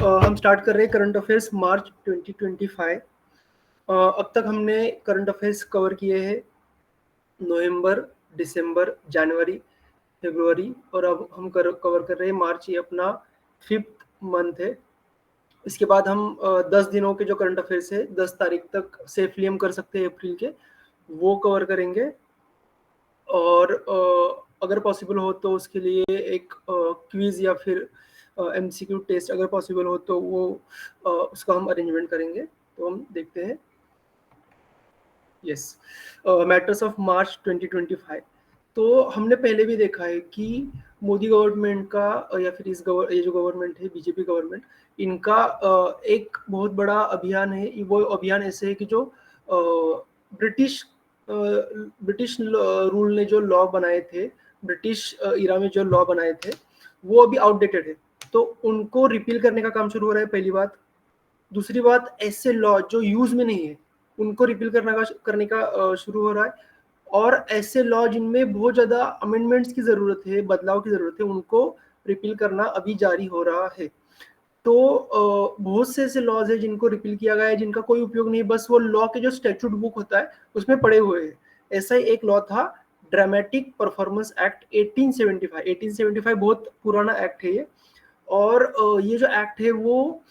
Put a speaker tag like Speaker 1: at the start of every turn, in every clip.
Speaker 1: हम स्टार्ट कर रहे हैं करंट अफेयर्स मार्च 2025। अब तक हमने करंट अफेयर्स कवर किए हैं नवंबर, दिसंबर, जनवरी, फरवरी और अब हम कवर कर रहे हैं मार्च। ये अपना 5th मंथ है। इसके बाद हम 10 दिनों के जो करंट अफेयर्स है 10 तारीख तक सेफली हम कर सकते हैं अप्रैल के, वो कवर करेंगे। और अगर पॉसिबल हो तो उसके लिए एक क्विज या फिर एमसीक्यू टेस्ट अगर पॉसिबल हो तो वो उसका हम अरेंजमेंट करेंगे। तो हम देखते हैं। Yes, matters of March 2025। तो हमने पहले भी देखा है कि मोदी गवर्नमेंट का या फिर ये जो गवर्नमेंट है बीजेपी गवर्नमेंट, इनका एक बहुत बड़ा अभियान है। वो अभियान ऐसे है कि जो ब्रिटिश ब्रिटिश रूल ने जो लॉ बनाए थे, ब्रिटिश इरा में जो लॉ बनाए थे, वो अभी आउटडेटेड है। तो उनको रिपील करने का काम शुरू हो रहा है, पहली बात। दूसरी बात, ऐसे लॉ जो यूज में नहीं है उनको रिपील करने का शुरू हो रहा है। और ऐसे लॉ जिनमें बहुत ज्यादा अमेंडमेंट्स की जरूरत है, बदलाव की जरूरत है, उनको रिपील करना अभी जारी हो रहा है। तो बहुत से ऐसे लॉज है जिनको रिपील किया गया है, जिनका कोई उपयोग नहीं, बस वो लॉ के जो स्टैट्यूट बुक होता है उसमें पड़े हुए हैं। ऐसा ही एक लॉ था, ड्रामेटिक परफॉर्मेंस एक्ट 1875। 1875 बहुत पुराना एक्ट है ये। और ये जो एक्ट है वो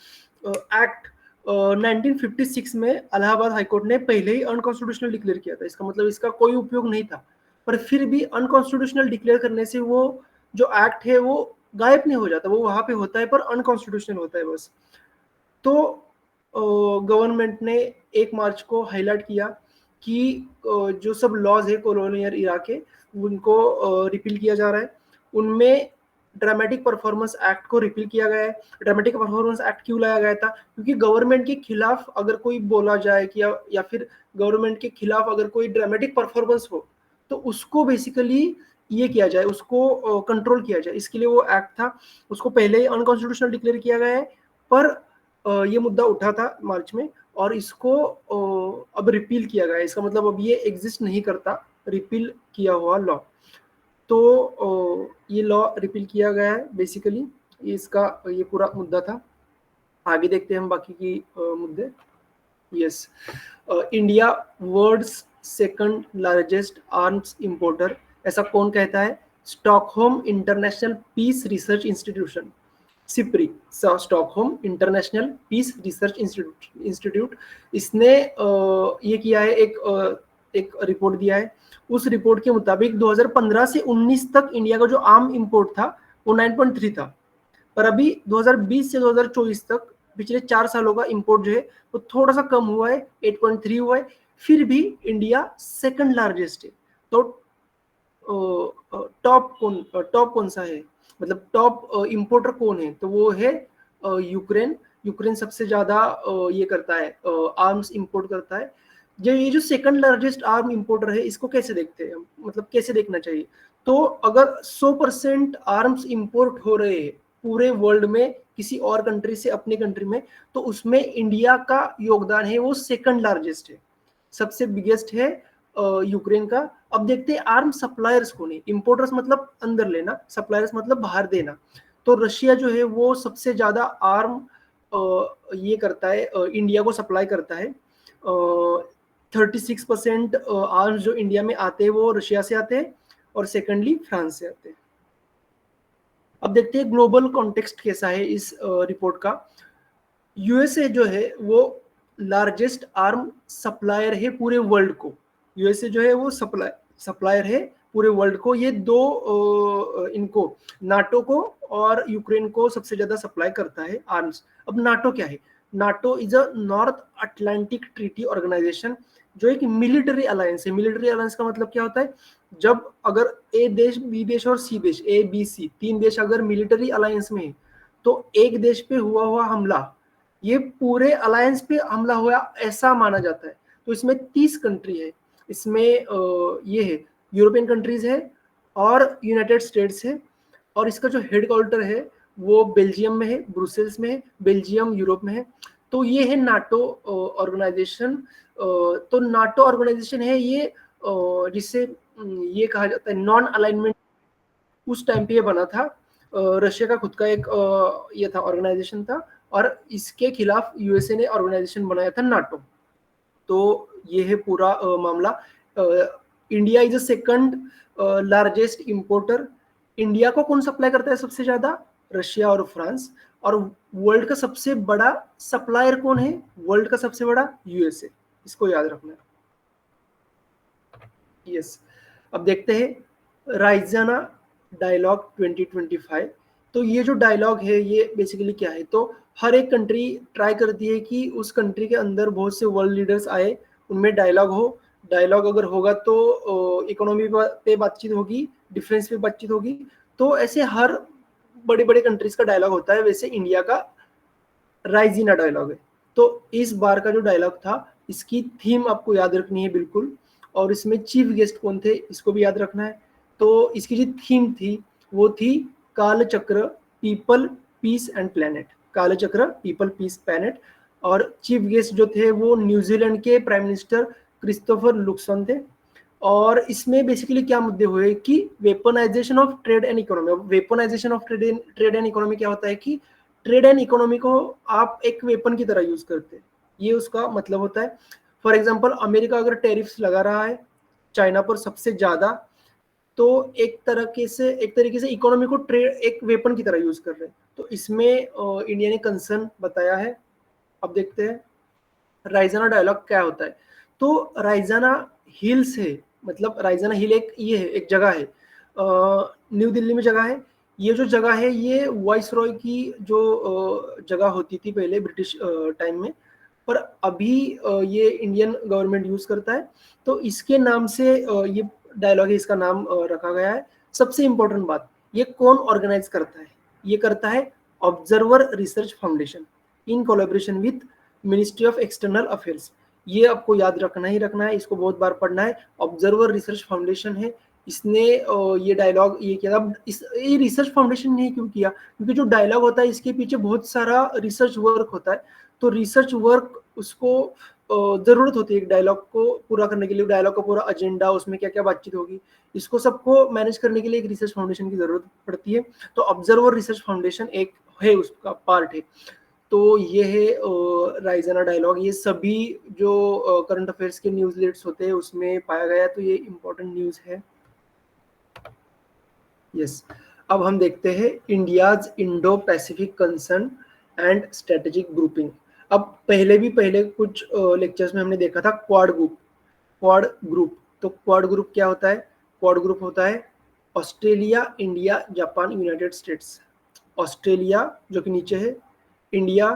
Speaker 1: एक्ट 1956 में इलाहाबाद हाईकोर्ट ने पहले ही अनकॉन्स्टिट्यूशनल डिक्लेयर किया था। इसका मतलब इसका कोई उपयोग नहीं था, पर फिर भी अनकॉन्स्टिट्यूशनल डिक्लेयर करने से वो जो एक्ट है वो गायब नहीं हो जाता, वो वहां पे होता है पर अनकॉन्स्टिट्यूशनल होता है बस। तो गवर्नमेंट ने 1 मार्च को हाईलाइट किया कि जो सब लॉज है कॉलोनियल इरा के, उनको रिपील किया जा रहा है। उनमें ड्रामेटिक परफॉर्मेंस एक्ट को रिपील किया गया है। ड्रामेटिक परफॉर्मेंस एक्ट क्यों लाया गया था? क्योंकि गवर्नमेंट के खिलाफ अगर कोई बोला जाए कि या फिर गवर्नमेंट के खिलाफ अगर कोई ड्रामेटिक परफॉर्मेंस हो तो उसको बेसिकली ये किया जाए, उसको कंट्रोल किया जाए। इसके लिए वो एक्ट था। उसको पहले ही अनकॉन्स्टिट्यूशनल डिक्लेयर किया गया है, पर ये मुद्दा उठा था मार्च में और इसको अब रिपील किया गया है। इसका मतलब अब ये एग्जिस्ट नहीं करता, रिपील किया हुआ लॉ। तो ये लॉ रिपील किया गया है बेसिकली। इसका ये पूरा मुद्दा था। आगे देखते हैं हम बाकी की मुद्दे। Yes, India world's second largest arms importer, ऐसा कौन कहता है? Stockholm International Peace Research institution, SIPRI, Stockholm International Peace Research Institute. इसने ये किया है, एक रिपोर्ट दिया है। उस रिपोर्ट के मुताबिक 2015 से 19 तक इंडिया का जो आम इंपोर्ट था वो 9.3 था, पर अभी 2020 से 2024 तक पिछले 4 सालों का इंपोर्ट जो है वो थोड़ा सा कम हुआ है, 8.3 हुआ है। फिर भी इंडिया सेकंड लार्जेस्ट है। तो टॉप कौन सा है, मतलब टॉप इंपोर्टर कौन है? तो वो है यूक्रेन। यूक्रेन सबसे ज्यादा ये करता है, आर्म्स इंपोर्ट करता है। ये जो सेकंड लार्जेस्ट आर्म इंपोर्टर है, इसको कैसे देखते हैं, मतलब कैसे देखना चाहिए? तो अगर 100% आर्म्स इंपोर्ट हो रहे हैं पूरे वर्ल्ड में किसी और कंट्री से अपनी कंट्री में, तो उसमें इंडिया का योगदान है वो सेकंड लार्जेस्ट है, सबसे बिगेस्ट है यूक्रेन का। अब देखते हैं आर्म सप्लायर्स कौन है। इंपोर्टर्स मतलब अंदर लेना, सप्लायर्स मतलब बाहर देना। तो रशिया जो है वो सबसे ज्यादा आर्म ये करता है, इंडिया को सप्लाई करता है। 36% आर्म्स जो इंडिया में आते हैं वो रशिया से आते हैं और सेकेंडली फ्रांस से आते हैं। अब देखते हैं ग्लोबल कॉन्टेक्स्ट कैसा है इस रिपोर्ट का। यूएसए जो है वो लार्जेस्ट आर्म सप्लायर है पूरे वर्ल्ड को। यूएसए जो है वो सप्लायर है पूरे वर्ल्ड को। ये दो इनको, नाटो को और यूक्रेन को सबसे ज्यादा सप्लाई करता है आर्म्स। अब नाटो क्या है? NATO is a North Atlantic Treaty Organization, जो एक मिलिट्री अलायंस है। मिलिट्री अलायंस का मतलब क्या होता है? जब अगर ए देश, बी देश और सी देश, ए बी सी 3 देश अगर मिलिट्री अलायंस में है, तो एक देश पे हुआ हमला ये पूरे अलायंस पे हमला हुआ ऐसा माना जाता है। तो इसमें 30 कंट्री है। इसमें ये है, यूरोपियन कंट्रीज है और यूनाइटेड स्टेट्स है। और इसका जो हेडक्वार्टर है वो बेल्जियम में है, ब्रुसेल्स में है। बेल्जियम यूरोप में है। तो ये है नाटो ऑर्गेनाइजेशन। तो नाटो ऑर्गेनाइजेशन है ये, जिसे ये कहा जाता है नॉन अलाइनमेंट। उस टाइम पे ये बना था। रशिया का खुद का एक ये था, ऑर्गेनाइजेशन था। और इसके खिलाफ यूएसए ने ऑर्गेनाइजेशन बनाया था नाटो। तो ये है पूरा मामला। India is the second largest importer. India को कौन सप्लाई करता है सबसे ज्यादा? रशिया और फ्रांस। और वर्ल्ड का सबसे बड़ा सप्लायर कौन है? वर्ल्ड का सबसे बड़ा यूएसए। इसको याद रखना है। यस, अब देखते हैं राइजाना डायलॉग 2025। तो ये जो डायलॉग है ये बेसिकली क्या है? तो हर एक कंट्री ट्राई करती है कि उस कंट्री के अंदर बहुत से वर्ल्ड लीडर्स आए, उनमें डायलॉग हो। डायलॉग अगर होगा तो इकोनॉमी पे बातचीत होगी, डिफेंस पे बातचीत होगी। तो ऐसे हर बड़े बड़े कंट्रीज का डायलॉग होता है। वैसे इंडिया का राइजीना डायलॉग है। तो इस बार का जो डायलॉग था, इसकी थीम आपको याद रखनी है बिल्कुल। और इसमें चीफ गेस्ट कौन थे इसको भी याद रखना है। तो इसकी जो थीम थी वो थी Kalchakra, people, peace and planet. Kalchakra, people, peace, planet. और चीफ गेस्ट जो थे वो न्यूजीलैंड के प्राइम मिनिस्टर क्रिस्टोफर लुक्सन थे। और इसमें बेसिकली क्या मुद्दे हुए कि weaponisation of trade and economy. Weaponisation of trade and economy क्या होता है कि ट्रेड एंड इकोनॉमी को आप एक वेपन की तरह यूज करते हैं, ये उसका मतलब होता है। फॉर एग्जांपल, अमेरिका अगर टैरिफ्स लगा रहा है चाइना पर सबसे ज्यादा, तो एक तरीके से इकोनॉमी को ट्रेड एक वेपन की तरह यूज कर रहे हैं। तो इसमें इंडिया ने कंसर्न बताया है। अब देखते हैं राइजाना डायलॉग क्या होता है। तो राइजाना हिल्स है, मतलब राइजाना हिल एक ये है, एक जगह है, न्यू दिल्ली में जगह है। ये जो जगह है ये वाइस रॉय की जो जगह होती थी पहले ब्रिटिश टाइम में, पर अभी ये इंडियन गवर्नमेंट यूज करता है। तो इसके नाम से ये डायलॉग है, इसका नाम रखा गया है। सबसे इंपॉर्टेंट बात, ये कौन ऑर्गेनाइज करता है? ये करता है observer research foundation in collaboration with ministry of external affairs. ये आपको याद रखना ही रखना है, इसको बहुत बार पढ़ना है। ऑब्जर्वर रिसर्च फाउंडेशन है, इसने ये डायलॉग ये किया था। ये रिसर्च फाउंडेशन ने क्यों किया? क्योंकि जो डायलॉग होता है इसके पीछे बहुत सारा रिसर्च वर्क होता है। तो रिसर्च वर्क उसको जरूरत होती है एक डायलॉग को पूरा करने के लिए। डायलॉग का पूरा एजेंडा, उसमें क्या क्या बातचीत होगी, इसको सबको मैनेज करने के लिए एक रिसर्च फाउंडेशन की जरूरत पड़ती है। तो ऑब्जर्वर रिसर्च फाउंडेशन एक है, उसका पार्ट है। तो ये है राइजाना डायलॉग। ये सभी जो करंट अफेयर्स के न्यूज लेट्स होते हैं उसमें पाया गया, तो ये इंपॉर्टेंट न्यूज है। यस, अब हम देखते हैं India's Indo Pacific concern and strategic grouping. अब पहले कुछ लेक्चर्स में हमने देखा था क्वाड ग्रुप। तो क्वाड ग्रुप क्या होता है? क्वाड ग्रुप होता है Australia, India, Japan, United states. Australia जो कि नीचे है, इंडिया,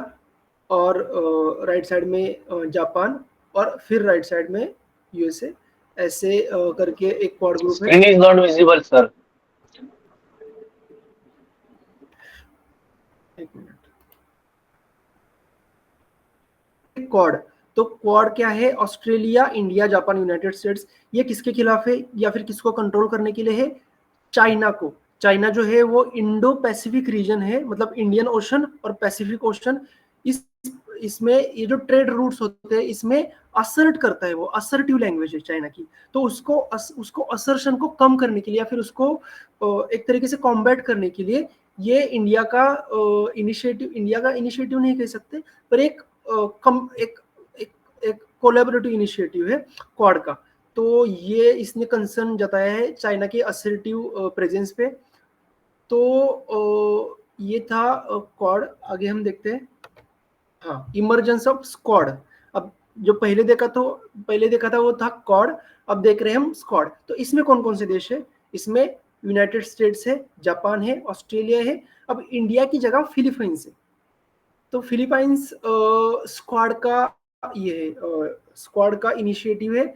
Speaker 1: और राइट साइड में जापान, और फिर राइट साइड में यूएसए। ऐसे करके एक क्वाड ग्रुप है।
Speaker 2: Screen is not visible, sir.
Speaker 1: एक मिनट। क्वाड, तो क्वाड क्या है? Australia, India, Japan, United states. ये किसके खिलाफ है या फिर किसको कंट्रोल करने के लिए है? चाइना को। चाइना जो है वो इंडो पैसिफिक रीजन है, मतलब इंडियन ओशन और पैसिफिक ओशन। इस इसमें ये जो ट्रेड रूट्स होते हैं इसमें असर्ट करता है, वो असर्टिव लैंग्वेज है चाइना की। तो उसको असर्शन को कम करने के लिए या फिर उसको एक तरीके से कॉम्बैट करने के लिए ये इंडिया का इनिशिएटिव नहीं कह सकते, पर एक कम एक एक, एक कोलैबोरेटिव इनिशिएटिव है क्वाड का। तो ये इसने कंसर्न जताया है चाइना के असर्टिव प्रेजेंस पे। तो ये था क्वाड। आगे हम देखते हैं, हाँ, इमरजेंस ऑफ स्क्वाड। अब जो पहले देखा था वो था क्वाड, अब देख रहे हैं हम स्क्वाड। तो इसमें कौन कौन से देश है? इसमें यूनाइटेड स्टेट्स है, जापान है, ऑस्ट्रेलिया है। अब इंडिया की जगह फिलीपींस है। तो फिलीपाइंस स्क्वाड का ये है, स्क्वाड का इनिशिएटिव है।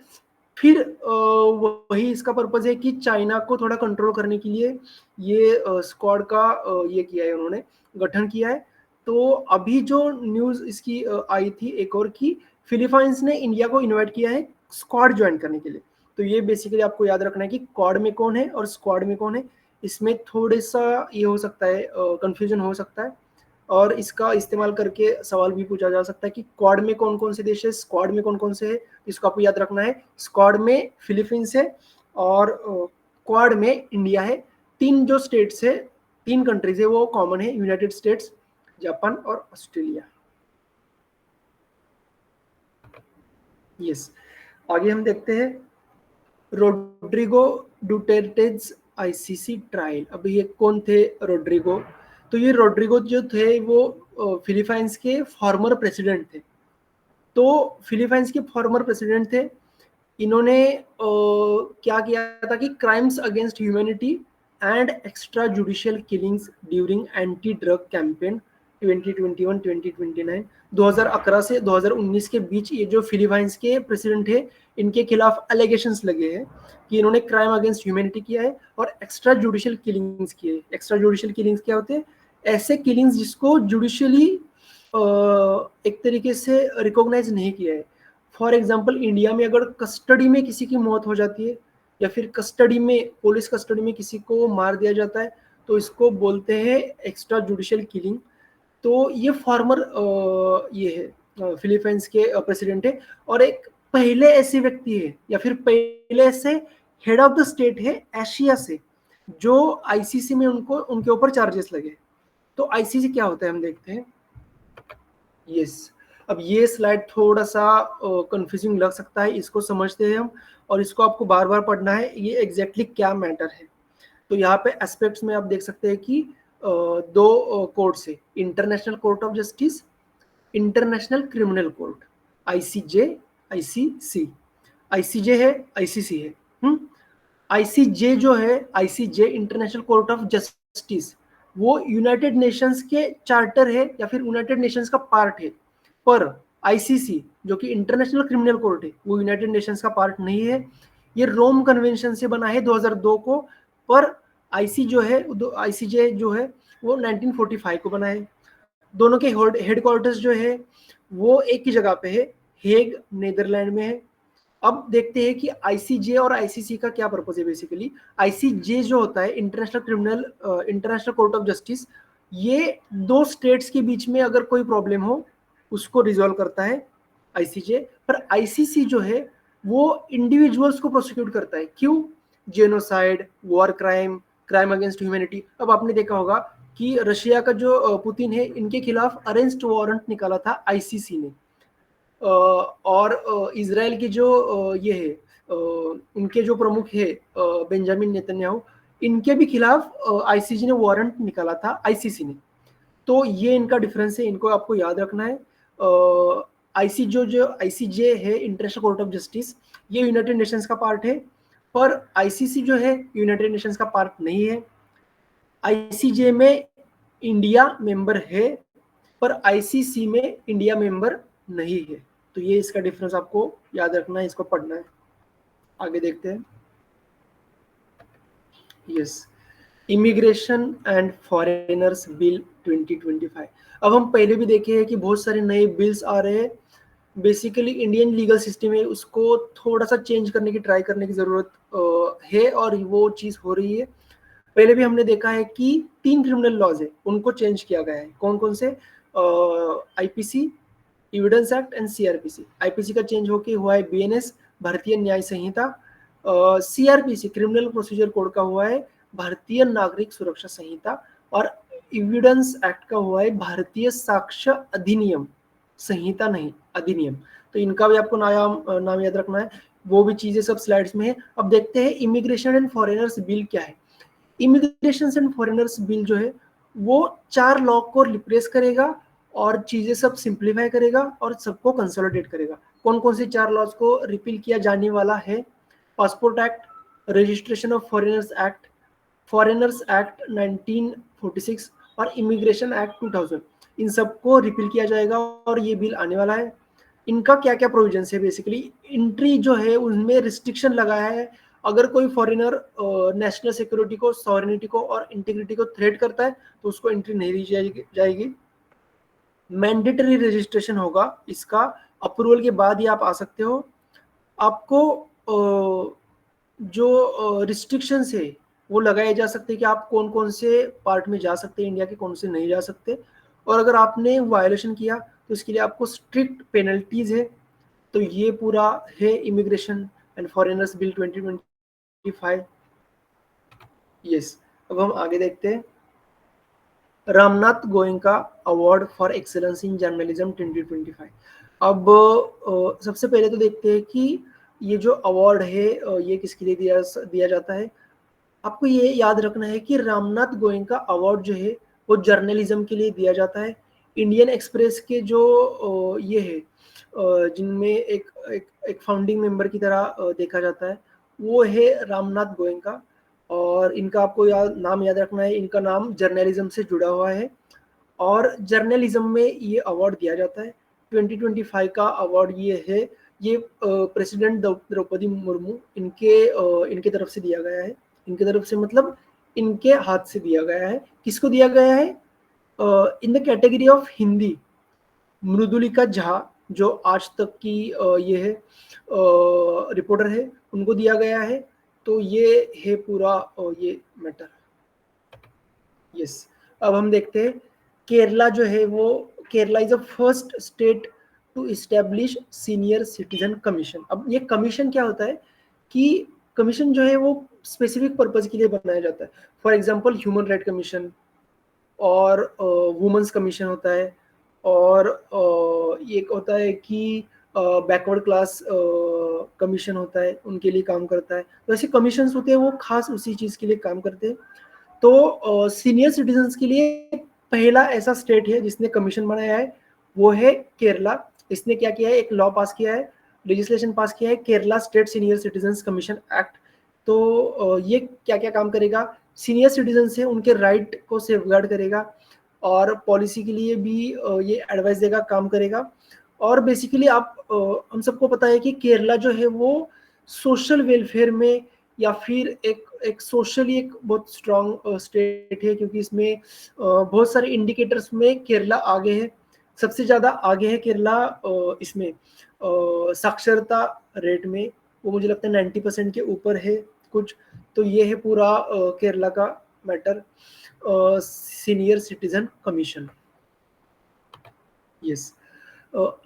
Speaker 1: फिर वही इसका पर्पज है कि चाइना को थोड़ा कंट्रोल करने के लिए ये स्क्वाड का ये किया है, उन्होंने गठन किया है। तो अभी जो न्यूज इसकी आई थी एक और की, फिलीपाइंस ने इंडिया को इनवाइट किया है स्क्वाड ज्वाइन करने के लिए। तो ये बेसिकली आपको याद रखना है कि क्वाड में कौन है और स्क्वाड में कौन है। इसमें थोड़ा सा ये हो सकता है, कंफ्यूजन हो सकता है, और इसका इस्तेमाल करके सवाल भी पूछा जा सकता है कि क्वाड में कौन कौन से देश है, स्क्वाड में कौन कौन से है। इसको आपको याद रखना है, स्क्वाड में फिलीपींस है और क्वाड में इंडिया है। तीन जो स्टेट्स है, तीन कंट्रीज है वो कॉमन है, यूनाइटेड स्टेट्स, जापान और ऑस्ट्रेलिया। यस, आगे हम देखते हैं रोड्रिगो डुटेर्टेज आईसीसी ट्रायल। अब ये कौन थे रोड्रिगो? तो ये रोड्रिगो जो थे वो फिलीपाइंस के फॉर्मर प्रेसिडेंट थे। तो फिलीपाइंस के फॉर्मर प्रेसिडेंट थे। इन्होंने क्या किया था कि crimes against humanity and extra judicial killings during anti drug campaign 2021-2029, 2011 से 2019 के बीच ये जो फिलीपाइंस के प्रेसिडेंट है इनके खिलाफ एलिगेशंस लगे हैं कि इन्होंने क्राइम अगेंस्ट ह्यूमैनिटी किया है और एक्स्ट्रा जुडिशियल किलिंग्स किए हैं। एक्स्ट्रा जुडिशियल किलिंग्स क्या होते हैं? ऐसे किलिंग्स जिसको जुडिशियली एक तरीके से रिकॉग्नाइज नहीं किया है। फॉर एग्जाम्पल, इंडिया में अगर कस्टडी में किसी की मौत हो जाती है या फिर कस्टडी में, पुलिस कस्टडी में किसी को मार दिया जाता है, तो इसको बोलते हैं एक्स्ट्रा जुडिशियल किलिंग। तो ये फॉर्मर ये है फिलीपाइंस के प्रेसिडेंट है और एक पहले ऐसे व्यक्ति है या फिर पहले ऐसे हेड ऑफ द स्टेट है एशिया से जो आईसीसी में उनको उनके ऊपर चार्जेस लगे। तो आईसीसी क्या होता है हम देखते हैं। यस, अब ये स्लाइड थोड़ा सा कंफ्यूजिंग लग सकता है, इसको समझते हैं हम और इसको आपको बार बार पढ़ना है ये एग्जैक्टली क्या मैटर है। तो यहाँ पे एस्पेक्ट्स में आप देख सकते हैं कि दो कोर्ट्स है, international court of justice, international criminal court, ICJ, ICC. ICJ है, आईसीसी है। आईसीजे जो है, ICJ international court of justice, वो यूनाइटेड नेशंस के चार्टर है या फिर यूनाइटेड नेशंस का पार्ट है। पर आईसीसी जो कि इंटरनेशनल क्रिमिनल कोर्ट है वो यूनाइटेड नेशंस का पार्ट नहीं है। ये रोम कन्वेंशन से बना है 2002 को, पर आईसी जो है, आईसीजे जो है वो 1945 को बना है। दोनों के हेडक्वार्टर्स जो है वो एक ही जगह पे है, हेग नीदरलैंड में है। अब देखते हैं कि आईसीजे और आईसीसी का क्या पर्पस है। बेसिकली आईसीजे जो होता है इंटरनेशनल कोर्ट ऑफ जस्टिस, ये दो स्टेट्स के बीच में अगर कोई प्रॉब्लम हो उसको रिजॉल्व करता है आईसीजे। पर आईसीसी जो है वो इंडिविजुअल्स को प्रोसिक्यूट करता है। क्यों? Genocide, war crime, crime against humanity. अब आपने देखा होगा कि रशिया का जो पुतिन है इनके खिलाफ अरेस्ट वारंट निकाला था आईसीसी ने। और इजराइल की जो ये है, उनके जो प्रमुख है बेंजामिन नेतन्याहू, इनके भी खिलाफ आईसीसी ने वारंट निकाला था, आईसीसी ने। तो ये इनका डिफरेंस है, इनको आपको याद रखना है। आईसी जो आईसीजे है इंटरनेशनल कोर्ट ऑफ जस्टिस, ये यूनाइटेड नेशंस का पार्ट है, पर आईसीसी जो है यूनाइटेड नेशंस का पार्ट नहीं है। आईसीजे में इंडिया मेंबर है पर आईसीसी में इंडिया मेंबर नहीं है। तो ये इसका डिफरेंस आपको याद रखना है, इसको पढ़ना है। आगे देखते हैं। Yes, immigration and foreigners bill 2025। अब हम पहले भी देखे हैं कि बहुत सारे नए बिल्स आ रहे हैं। बेसिकली इंडियन लीगल सिस्टम है उसको थोड़ा सा चेंज करने की, ट्राई करने की जरूरत है और वो चीज़ हो रही है। पहले भी हमने देखा है कि 3 क्रिमिनल लॉज है उनको चेंज किया गया है। कौन कौन से? IPC, evidence act and CrPC. IPC का चेंज होके हुआ है बीएनएस, भारतीय न्याय संहिता। सीआरपीसी क्रिमिनल प्रोसीजर कोड का हुआ है भारतीय नागरिक सुरक्षा संहिता। और एविडेंस एक्ट का हुआ है भारतीय साक्ष्य अधिनियम, संहिता नहीं, अधिनियम। तो इनका भी आपको नाम याद रखना है। वो भी चीजें सब स्लाइड्स में है। अब देखते हैं इमिग्रेशन एंड फॉरेनर्स बिल क्या है। इमिग्रेशन एंड फॉरेनर्स बिल जो है वो 4 लॉ को रिप्लेस करेगा और चीजें सब सिंप्लीफाई करेगा और सबको कंसोलिडेट करेगा। कौन कौन से 4 लॉज को रिपील किया जाने वाला है? Passport act, registration of foreigners act 1946 और इमिग्रेशन एक्ट 2000। इन सबको रिपील किया जाएगा और ये बिल आने वाला है। इनका क्या क्या प्रोविजन है? बेसिकली एंट्री जो है उनमें रिस्ट्रिक्शन लगाया है। अगर कोई फॉरेनर नेशनल सिक्योरिटी को, सॉवरेनिटी को और इंटीग्रिटी को थ्रेट करता है तो उसको एंट्री नहीं दी जाएगी। मैंडेटरी रजिस्ट्रेशन होगा, इसका अप्रूवल के बाद ही आप आ सकते हो। आपको जो रिस्ट्रिक्शंस है वो लगाए जा सकते हैं कि आप कौन कौन से पार्ट में जा सकते हैं इंडिया के, कौन से नहीं जा सकते। और अगर आपने वायलेशन किया तो इसके लिए आपको स्ट्रिक्ट पेनल्टीज है। तो ये पूरा है immigration and foreigners bill 2025। Yes, अब हम आगे देखते हैं। Ramnath Goenka award for excellence in journalism 2025। अब सबसे पहले तो देखते हैं कि ये जो अवार्ड है ये किसके लिए दिया दिया जाता है। आपको ये याद रखना है कि रामनाथ गोयनका अवार्ड जो है वो जर्नलिज्म के लिए दिया जाता है। इंडियन एक्सप्रेस के जो ये है जिनमें एक फाउंडिंग मेंबर की तरह देखा जाता है, वो है रामनाथ गोयनका। और इनका आपको नाम याद रखना है, इनका नाम जर्नलिज्म से जुड़ा हुआ है और जर्नलिज्म में ये अवार्ड दिया जाता है। 2025 का अवार्ड ये है, ये प्रेसिडेंट द्रौपदी मुर्मू इनके तरफ से दिया गया है। इनके तरफ से मतलब इनके हाथ से दिया गया है। किसको दिया गया है? In the category of Hindi, Mridulika Jha जो आज तक की ये है रिपोर्टर है, उनको दिया गया है। तो ये है पूरा ये मैटर। यस, अब हम देखते हैं केरला जो है वो, Kerala is the first state to establish senior citizen commission. अब ये कमीशन क्या होता है कि कमीशन जो है वो स्पेसिफिक पर्पज के लिए बनाया जाता है। For example human right commission और वुमेन्स कमीशन होता है, और एक होता है कि बैकवर्ड क्लास कमीशन होता है, उनके लिए काम करता है। तो ऐसे कमीशंस होते हैं वो खास उसी चीज़ के लिए काम करते हैं। तो सीनियर सिटीजन्स के लिए पहला ऐसा स्टेट है जिसने कमीशन बनाया है, वो है केरला। इसने क्या किया है, एक लॉ पास किया है, लेजिस्लेशन पास किया है, Kerala state senior citizens commission act. तो ये क्या क्या काम करेगा, सीनियर सिटीजन से उनके राइट को सेफगार्ड करेगा और पॉलिसी के लिए भी ये एडवाइस देगा, काम करेगा। और बेसिकली आप हम सबको पता है कि केरला जो है वो सोशल वेलफेयर में या फिर एक सोशली एक बहुत स्ट्रॉन्ग स्टेट है, क्योंकि इसमें बहुत सारे इंडिकेटर्स में केरला आगे है। सबसे ज़्यादा आगे है केरला इसमें साक्षरता रेट में, वो मुझे लगता है 90% के ऊपर है कुछ। तो ये है पूरा केरला का matter, senior citizen commission. Yes,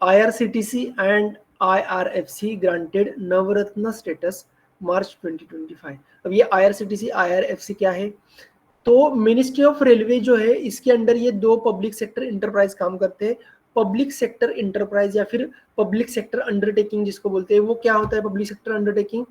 Speaker 1: IRCTC and IRFC granted Navratna status March 2025। अब ये IRCTC IRFC क्या है? तो मिनिस्ट्री ऑफ रेलवे जो है इसके अंडर ये दो पब्लिक सेक्टर इंटरप्राइज काम करते हैं। पब्लिक सेक्टर इंटरप्राइज या फिर पब्लिक सेक्टर अंडरटेकिंग जिसको बोलते हैं, वो क्या होता है पब्लिक सेक्टर अंडरटेकिंग?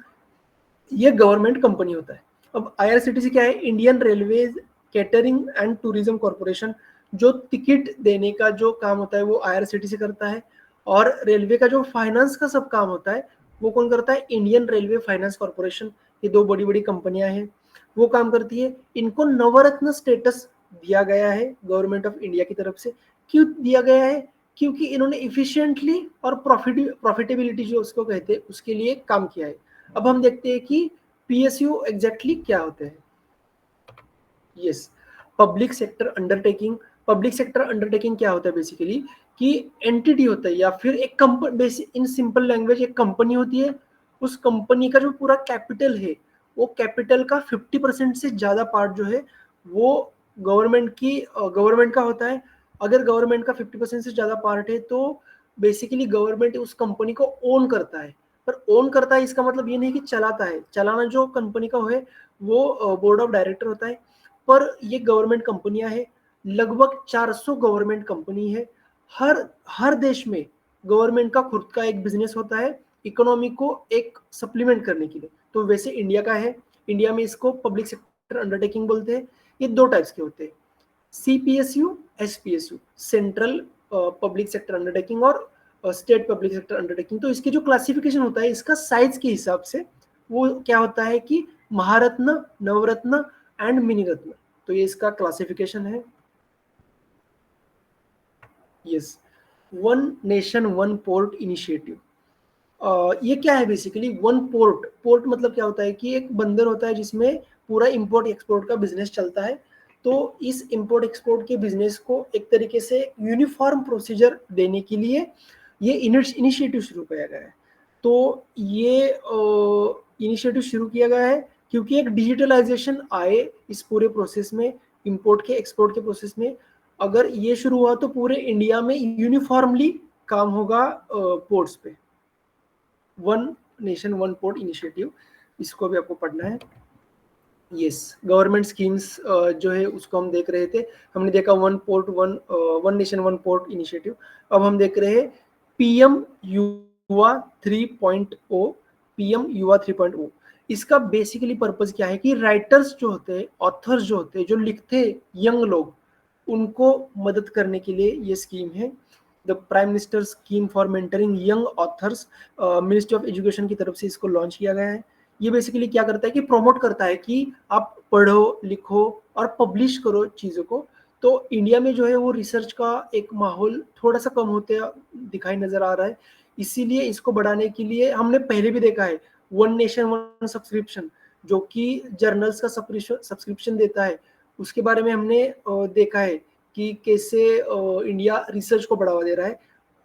Speaker 1: ये गवर्नमेंट कंपनी होता है। अब IRCTC क्या है? Indian railways catering and tourism corporation. जो टिकट देने का जो काम होता है वो IRCTC करता है, और रेलवे का जो फाइनेंस का सब काम होता है वो कौन करता है? Indian railway finance corporation. ये दो बड़ी बड़ी कंपनियां हैं, वो काम करती है। इनको नवरत्न स्टेटस दिया गया है गवर्नमेंट ऑफ इंडिया की तरफ से। क्यों दिया गया है? क्योंकि इन्होंने इफिशिएंटली और प्रॉफिटेबिलिटी जो उसको कहते हैं उसके लिए काम किया है। अब हम देखते हैं कि PSU एग्जैक्टली क्या होते हैं। Yes, public sector undertaking. Public sector undertaking क्या होता है बेसिकली कि एंटिटी होता है या फिर एक कंपनी, इन सिंपल लैंग्वेज एक कंपनी होती है। उस कंपनी का जो पूरा कैपिटल है, वो कैपिटल का 50% से ज्यादा पार्ट जो है वो गवर्नमेंट का होता है। अगर गवर्नमेंट का 50% से ज्यादा पार्ट है तो बेसिकली गवर्नमेंट उस कंपनी को ओन करता है। पर ओन करता है इसका मतलब ये नहीं कि चलाता है, चलाना जो कंपनी का है वो बोर्ड ऑफ डायरेक्टर होता है। पर ये गवर्नमेंट कंपनियां हैं, लगभग 400 गवर्नमेंट कंपनी है। हर हर देश में गवर्नमेंट का खुद का एक बिजनेस होता है इकोनॉमी को एक सप्लीमेंट करने के लिए। तो वैसे इंडिया का है, इंडिया में इसको पब्लिक सेक्टर अंडरटेकिंग बोलते हैं। ये दो टाइप्स के होते हैं, CPSU, SPSU, central public sector undertaking और स्टेट पब्लिक सेक्टर अंडरटेकिंग। तो इसके जो क्लासिफिकेशन होता है इसका साइज के हिसाब से वो क्या होता है कि महारत्न, नवरत्न एंड मिनी रत्न। तो ये इसका क्लासिफिकेशन है। Yes, one nation one port initiative. ये क्या है बेसिकली? वन पोर्ट, पोर्ट मतलब क्या होता है कि एक बंदर होता है जिसमें पूरा इंपोर्ट एक्सपोर्ट का बिजनेस चलता है। तो इस इंपोर्ट एक्सपोर्ट के बिजनेस को एक तरीके से यूनिफॉर्म प्रोसीजर देने के लिए ये इनिशिएटिव शुरू किया गया है। तो ये इनिशिएटिव शुरू किया गया है क्योंकि एक डिजिटलाइजेशन आए इस पूरे प्रोसेस में, इंपोर्ट के एक्सपोर्ट के प्रोसेस में। अगर ये शुरू हुआ तो पूरे इंडिया में यूनिफॉर्मली काम होगा पोर्ट्स पे। One nation one port initiative, इसको भी आपको पढ़ना है। यस, गवर्नमेंट स्कीम्स जो है उसको हम देख रहे थे। हमने देखा one port one nation one port initiative. अब हम देख रहे हैं पीएम युवा 3.0। पीएम युवा 3.0 इसका बेसिकली पर्पस क्या है कि राइटर्स जो होते हैं, ऑथर्स जो होते हैं, जो लिखते हैं, यंग लोग, उनको मदद करने के लिए ये स्कीम है। The prime minister scheme for mentoring young authors, ministry of education की तरफ से इसको लॉन्च किया गया है। ये बेसिकली क्या करता है कि प्रमोट करता है कि आप पढ़ो, लिखो और पब्लिश करो चीज़ों को। तो इंडिया में जो है वो रिसर्च का एक माहौल थोड़ा सा कम होते दिखाई नजर आ रहा है। इसीलिए इसको बढ़ाने के लिए हमने पहले भी देखा है वन नेशन वन सब्सक्रिप्शन, जो कि जर्नल्स का सब्सक्रिप्शन देता है। उसके बारे में हमने देखा है कि कैसे इंडिया रिसर्च को बढ़ावा दे रहा है।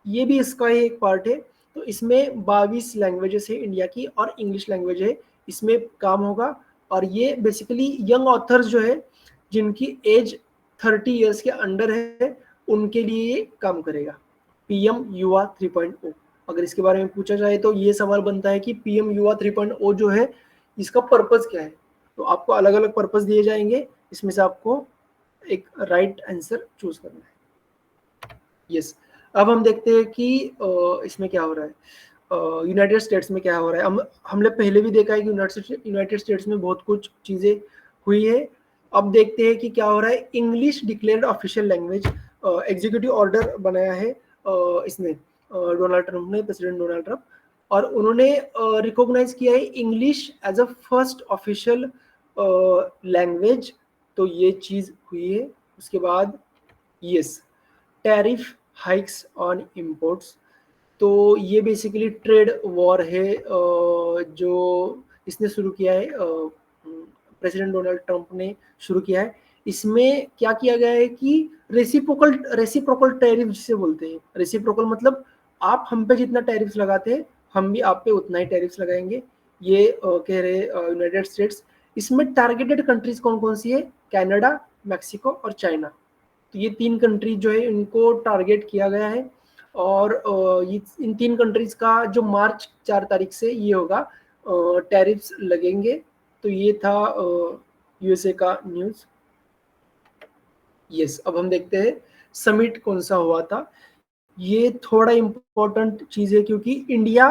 Speaker 1: ये भी इसका ही एक पार्ट है। तो इसमें 22 लैंग्वेजेस है इंडिया की और इंग्लिश लैंग्वेज है, इसमें काम होगा। और ये बेसिकली यंग ऑथर्स जो है जिनकी एज 30 ईयर्स के अंडर है उनके लिए ये काम करेगा। पीएम युवा 3.0, अगर इसके बारे में पूछा जाए तो ये सवाल बनता है कि पीएम युवा 3.0 जो है इसका पर्पस क्या है। तो आपको अलग अलग पर्पस दिए जाएंगे, इसमें से आपको एक राइट आंसर चूज करना है। यस, अब हम देखते हैं कि इसमें क्या हो रहा है, यूनाइटेड स्टेट्स में क्या हो रहा है। हमने पहले भी देखा है कि यूनाइटेड स्टेट्स में बहुत कुछ चीज़ें हुई है। अब देखते हैं कि क्या हो रहा है। English declared official language, executive order बनाया है इसने डोनाल्ड ट्रंप ने, प्रेसिडेंट डोनाल्ड ट्रंप, और उन्होंने रिकॉग्नाइज किया है English as a first official language. तो ये चीज़ हुई है। उसके बाद yes, tariff hikes on imports. तो ये बेसिकली ट्रेड वॉर है जो इसने शुरू किया है, प्रेसिडेंट डोनाल्ड ट्रंप ने शुरू किया है। इसमें क्या किया गया है कि रेसिप्रोकल टैरिफ जिसे बोलते हैं। रेसिप्रोकल मतलब आप हम पे जितना टैरिफ लगाते हैं हम भी आप पे उतना ही टैरिफ लगाएंगे। ये कह रहे यूनाइटेड स्टेट्स। इसमें टारगेटेड कंट्रीज कौन कौन सी है? कनाडा, मैक्सिको और चाइना। तो ये 3 कंट्री जो है इनको टारगेट किया गया है। और ये इन 3 कंट्रीज का जो मार्च 4 तारीख से ये होगा, टैरिफ्स लगेंगे। तो ये था यूएसए का न्यूज़। यस, अब हम देखते हैं समिट कौन सा हुआ था। ये थोड़ा इम्पोर्टेंट चीज़ है क्योंकि इंडिया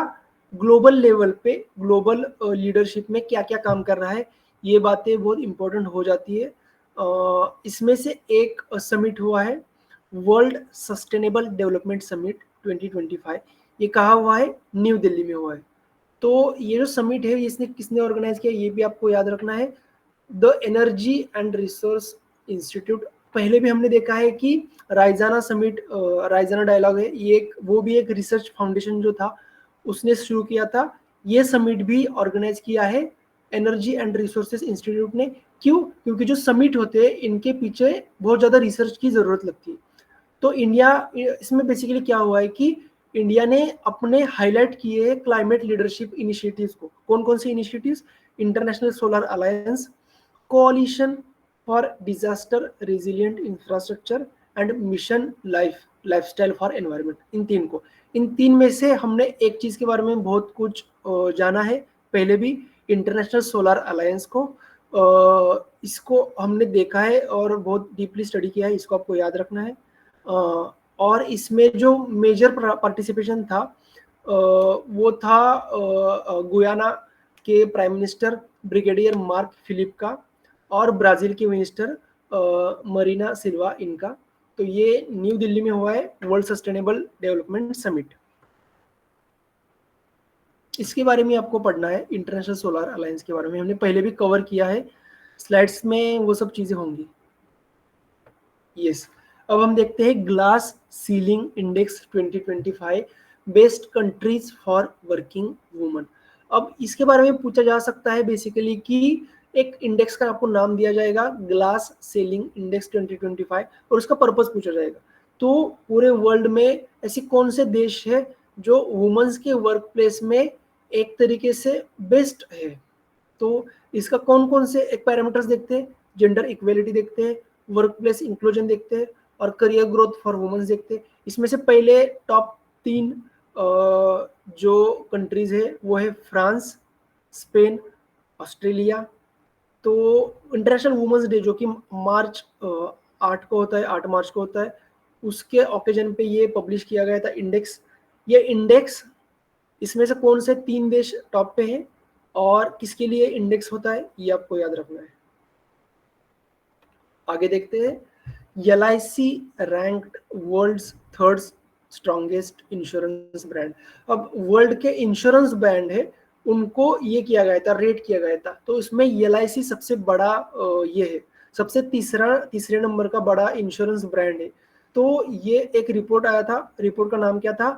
Speaker 1: ग्लोबल लेवल पे ग्लोबल लीडरशिप में क्या क्या काम कर रहा है, ये बातें बहुत इम्पोर्टेंट हो जाती है। इसमें से एक समिट हुआ है, वर्ल्ड सस्टेनेबल डेवलपमेंट समिट 2025। ये कहाँ हुआ है? न्यू दिल्ली में हुआ है। तो ये जो समिट है इसने किसने ऑर्गेनाइज किया ये भी आपको याद रखना है। The energy and resource institute. पहले भी हमने देखा है कि राइजाना समिट, राइजाना डायलॉग है, ये एक वो भी एक रिसर्च फाउंडेशन जो था उसने शुरू किया था। ये समिट भी ऑर्गेनाइज किया है एनर्जी एंड रिसोर्सेज इंस्टीट्यूट ने। क्यों? क्योंकि जो समिट होते हैं इनके पीछे बहुत ज़्यादा रिसर्च की ज़रूरत लगती है। तो इंडिया, इसमें बेसिकली क्या हुआ है कि इंडिया ने अपने हाईलाइट किए क्लाइमेट लीडरशिप इनिशिएटिव्स को। कौन कौन से initiatives? International solar alliance, coalition for disaster resilient infrastructure and mission lifestyle for environment. इन तीन में से हमने एक चीज के बारे में बहुत कुछ जाना है पहले भी, इंटरनेशनल सोलर अलायंस को। इसको हमने देखा है और बहुत डीपली स्टडी किया है, इसको आपको याद रखना है। और इसमें जो मेजर पार्टिसिपेशन था वो था गुयाना के prime minister brigadier Mark Philip का और ब्राजील के मिनिस्टर मरीना सिल्वा इनका। तो ये न्यू दिल्ली में हुआ है वर्ल्ड सस्टेनेबल डेवलपमेंट समिट। इसके बारे में आपको पढ़ना है, इंटरनेशनल सोलर अलायंस के बारे में हमने पहले भी कवर किया है, स्लाइड्स में वो सब चीजें होंगी। यस, अब हम देखते हैं glass ceiling index 2025 best countries for working woman. अब इसके बारे में पूछा जा सकता है बेसिकली कि एक इंडेक्स का आपको नाम दिया जाएगा ग्लास सीलिंग इंडेक्स 2025 और उसका पर्पस पूछा जाएगा। तो पूरे वर्ल्ड में ऐसे कौन से देश है जो वुमेन्स के वर्क प्लेस में एक तरीके से बेस्ट है। तो इसका कौन कौन से एक पैरामीटर्स देखते हैं, जेंडर इक्वेलिटी देखते हैं, वर्क प्लेस इंक्लूजन देखते हैं और करियर ग्रोथ फॉर वुमेन्स देखते हैं। इसमें से पहले टॉप 3 जो कंट्रीज है वो है फ्रांस, स्पेन, ऑस्ट्रेलिया। तो इंटरनेशनल वुमेन्स डे जो कि मार्च 8 को होता है, 8 मार्च को होता है, उसके ओकेजन पे ये पब्लिश किया गया था इंडेक्स। ये इंडेक्स, इसमें से कौन से 3 देश टॉप पे हैं और किसके लिए इंडेक्स होता है, ये आपको याद रखना है। आगे देखते हैं। LIC ranked world's third strongest insurance brand. अब वर्ल्ड के इंश्योरेंस ब्रांड है, उनको ये किया गया था, रेट किया गया था, तो इसमें LIC सबसे बड़ा ये है, सबसे तीसरे नंबर का बड़ा इंश्योरेंस ब्रांड है। तो ये एक रिपोर्ट आया था, रिपोर्ट का नाम क्या था,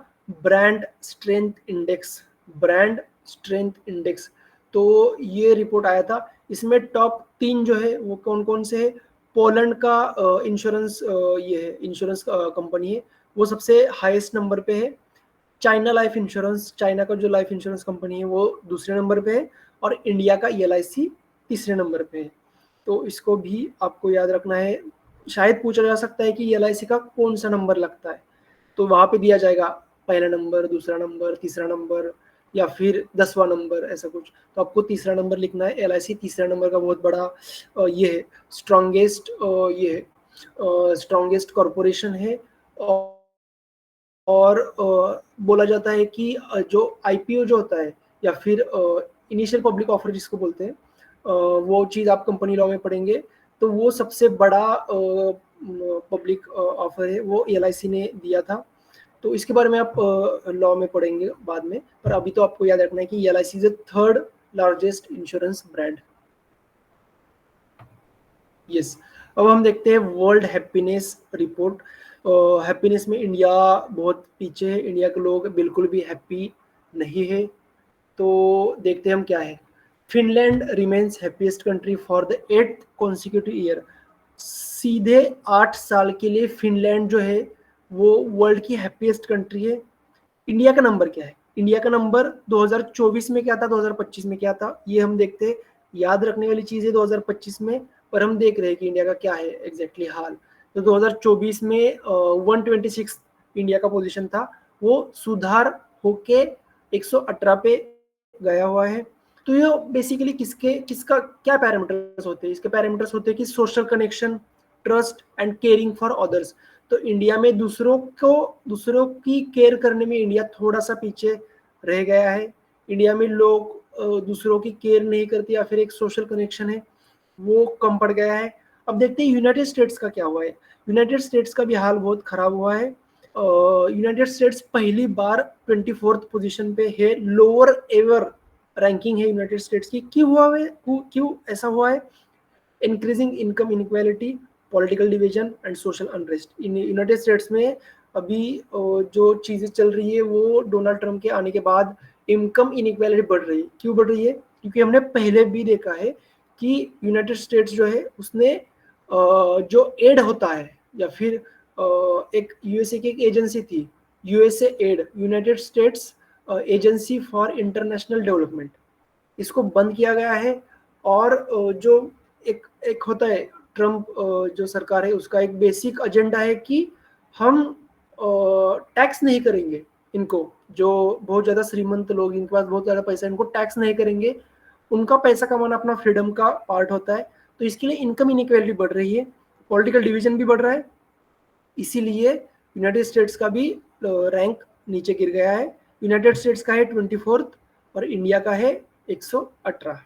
Speaker 1: brand strength index, brand strength index. तो ये रिपोर्ट आया था, इसमें टॉप 3 जो है वो कौन कौन से है। पोलैंड का इंश्योरेंस ये है, इंश्योरेंस कंपनी है, वो सबसे हाईएस्ट नंबर पे है। चाइना लाइफ इंश्योरेंस, चाइना का जो लाइफ इंश्योरेंस कंपनी है वो दूसरे नंबर पे है, और इंडिया का LIC तीसरे नंबर पे है। तो इसको भी आपको याद रखना है। शायद पूछा जा सकता है कि LIC का कौन सा नंबर लगता है, तो वहां पे दिया जाएगा पहला नंबर, दूसरा नंबर, तीसरा नंबर, या फिर 10वां नंबर, ऐसा कुछ। तो आपको तीसरा नंबर लिखना है। LIC तीसरा नंबर का बहुत बड़ा ये है, स्ट्रॉन्गेस्ट ये है, स्ट्रॉन्गेस्ट कॉरपोरेशन है। और बोला जाता है कि जो IPO जो होता है, या फिर इनिशियल पब्लिक ऑफर जिसको बोलते हैं, वो चीज़ आप कंपनी लॉ में पढ़ेंगे, तो वो सबसे बड़ा पब्लिक ऑफर है, वो LIC ने दिया था। तो इसके बारे में आप लॉ में पढ़ेंगे बाद में, पर अभी तो आपको याद रखना है कि LIC is the third largest insurance brand. Yes, अब हम देखते हैं वर्ल्ड हैप्पीनेस रिपोर्ट। हैप्पीनेस में इंडिया बहुत पीछे है, इंडिया के लोग बिल्कुल भी हैप्पी नहीं है। तो देखते हैं हम क्या है। Finland remains happiest country for the 8th consecutive year. सीधे 8 साल के लिए फिनलैंड जो है वो वर्ल्ड की हैप्पीएस्ट कंट्री है। इंडिया का नंबर क्या है, इंडिया का नंबर 2024 में क्या था, 2025 में क्या था, ये हम देखते हैं। याद रखने वाली चीज है 2025 में, पर हम देख रहे हैं कि इंडिया का क्या है एग्जैक्टली हाल। तो 2024 में 126 इंडिया का पोजीशन था, वो सुधार होके 118 पे गया हुआ है। तो ये बेसिकली किसका क्या पैरामीटर्स होते हैं, इसके पैरामीटर्स होते हैं कि social connection, trust and caring for others. तो इंडिया में दूसरों की केयर करने में इंडिया थोड़ा सा पीछे रह गया है। इंडिया में लोग दूसरों की केयर नहीं करते, या फिर एक सोशल कनेक्शन है वो कम पड़ गया है। अब देखते हैं यूनाइटेड स्टेट्स का क्या हुआ है। यूनाइटेड स्टेट्स का भी हाल बहुत खराब हुआ है। यूनाइटेड स्टेट्स पहली बार 24th पोजीशन पे है, लोअर एवर रैंकिंग है यूनाइटेड स्टेट्स की। क्यों ऐसा हुआ है। Increasing income inequality, political division and social unrest. In United states में अभी जो चीज़ें चल रही है वो डोनाल्ड ट्रंप के आने के बाद इनकम इनक्वालिटी बढ़ रही है। क्यों बढ़ रही है, क्योंकि हमने पहले भी देखा है कि यूनाइटेड स्टेट्स जो है उसने जो एड होता है, या फिर एक USA की एक एजेंसी थी, USA aid, United States Agency for International Development, इसको बंद किया गया है। और जो एक होता है ट्रम्प जो सरकार है उसका एक बेसिक एजेंडा है कि हम टैक्स नहीं करेंगे इनको, जो बहुत ज़्यादा श्रीमंत लोग, इनके पास बहुत ज़्यादा पैसा है, इनको टैक्स नहीं करेंगे। उनका पैसा कमाना अपना फ्रीडम का पार्ट होता है। तो इसके लिए इनकम इनइक्वालिटी बढ़ रही है, पॉलिटिकल डिवीजन भी बढ़ रहा है, इसीलिए यूनाइटेड स्टेट्स का भी रैंक नीचे गिर गया है। यूनाइटेड स्टेट्स का है 24th और इंडिया का है 118,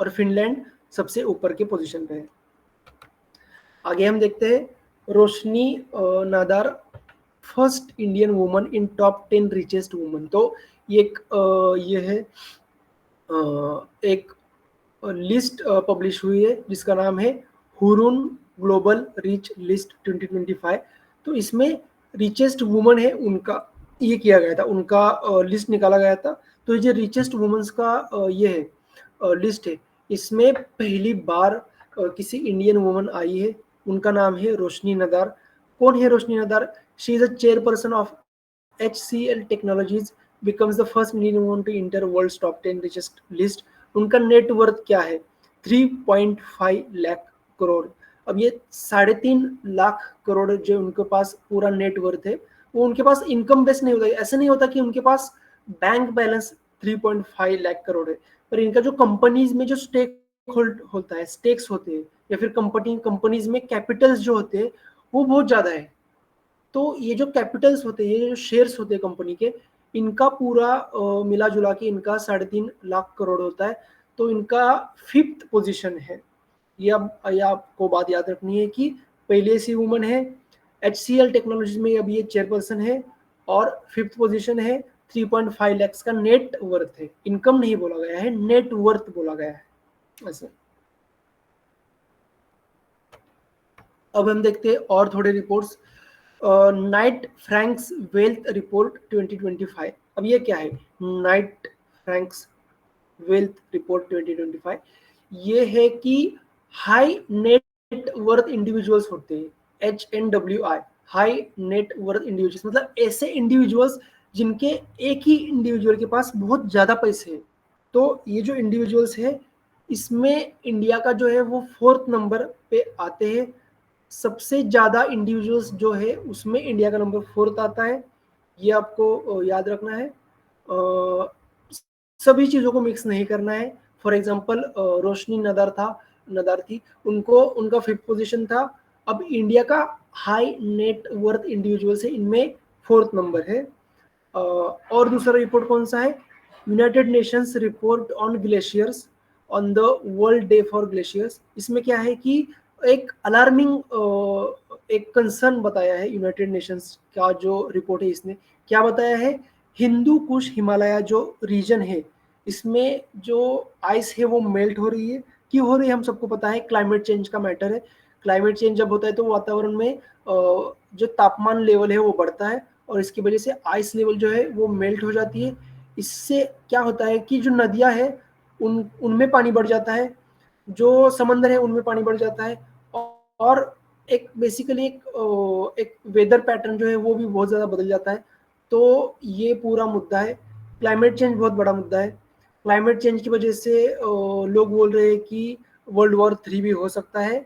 Speaker 1: और फिनलैंड सबसे ऊपर के पोजीशन पे है। आगे हम देखते हैं Roshni Nadar, first Indian woman in top 10 richest woman. तो ये है एक लिस्ट पब्लिश हुई है जिसका नाम है हुरून ग्लोबल रिच लिस्ट 2025। तो इसमें रिचेस्ट वुमन है उनका ये किया गया था, उनका लिस्ट निकाला गया था। तो ये रिचेस्ट वुमेन्स का ये है लिस्ट है। इसमें पहली बार किसी इंडियन वुमन आई है, उनका नाम है रोशनी नदार। कौन है Roshni Nadar? She is a chairperson of HCL technologies, becomes the first Indian woman to enter world's top 10 richest list। उनका नेट वर्थ क्या है? 3.5 लाख करोड़। अब ये 3.5 लाख करोड़ जो उनके पास पूरा नेट वर्थ है, वो उनके पास इनकम बेस नहीं होता। ऐसा नहीं होता कि उनके पास बैंक बैलेंस 3.5 लाख करोड़ है, पर इनका जो कंपनीज में जो स्टेक होल्ड होता है, स्टेक्स होते हैं, या फिर कंपनीज में कैपिटल्स जो होते हैं वो बहुत ज़्यादा है। तो ये जो कैपिटल्स होते हैं, ये जो शेयर्स होते हैं कंपनी के, इनका पूरा मिला जुला के इनका 3.5 लाख करोड़ होता है। तो इनका 5th पोजीशन है। ये आपको बात याद रखनी है कि पहले से वुमन है, HCL टेक्नोलॉजीज में अब ये चेयरपर्सन है, और 5th पोजीशन है। 3.5 लाख का नेट वर्थ है, इनकम नहीं बोला गया है, नेट वर्थ बोला गया है ऐसे। अब हम देखते हैं और थोड़े reports. Night Franks wealth report 2025। अब ये क्या है? नाइट फ्रैंक्स वेल्थ रिपोर्ट 2025 ये है कि हाई नेट वर्थ इंडिविजुअल्स होते हैं, HNWI, high net worth individuals, मतलब ऐसे इंडिविजुअल्स जिनके एक ही इंडिविजुअल के पास बहुत ज्यादा पैसे हैं। तो ये जो इंडिविजुअल्स है, इसमें इंडिया का जो है वो 4th नंबर पे आते हैं। सबसे ज्यादा इंडिविजुअल्स जो है उसमें इंडिया का नंबर 4th आता है। ये आपको याद रखना है। सभी चीजों को मिक्स नहीं करना है। फॉर एग्जाम्पल रोशनी नदार थी, उनको उनका 5th पोजीशन था। अब इंडिया का हाई नेट वर्थ इंडिविजुअल से इनमें 4th नंबर है। और दूसरा रिपोर्ट कौन सा है? United Nations report on glaciers on the world day for glaciers. इसमें क्या है कि एक अलार्मिंग एक कंसर्न बताया है यूनाइटेड नेशंस का जो रिपोर्ट है। इसने क्या बताया है? हिंदू कुश हिमालय जो रीजन है, इसमें जो आइस है वो मेल्ट हो रही है। क्यों हो रही है हम सबको पता है, क्लाइमेट चेंज का मैटर है। क्लाइमेट चेंज जब होता है तो वातावरण में जो तापमान लेवल है वो बढ़ता है, और इसकी वजह से आइस लेवल जो है वो मेल्ट हो जाती है। इससे क्या होता है कि जो नदियां हैं उनमें पानी बढ़ जाता है, जो समंदर है उनमें पानी बढ़ जाता है, और एक बेसिकली एक वेदर पैटर्न जो है वो भी बहुत ज़्यादा बदल जाता है। तो ये पूरा मुद्दा है। क्लाइमेट चेंज बहुत बड़ा मुद्दा है। क्लाइमेट चेंज की वजह से लोग बोल रहे हैं कि World War III भी हो सकता है,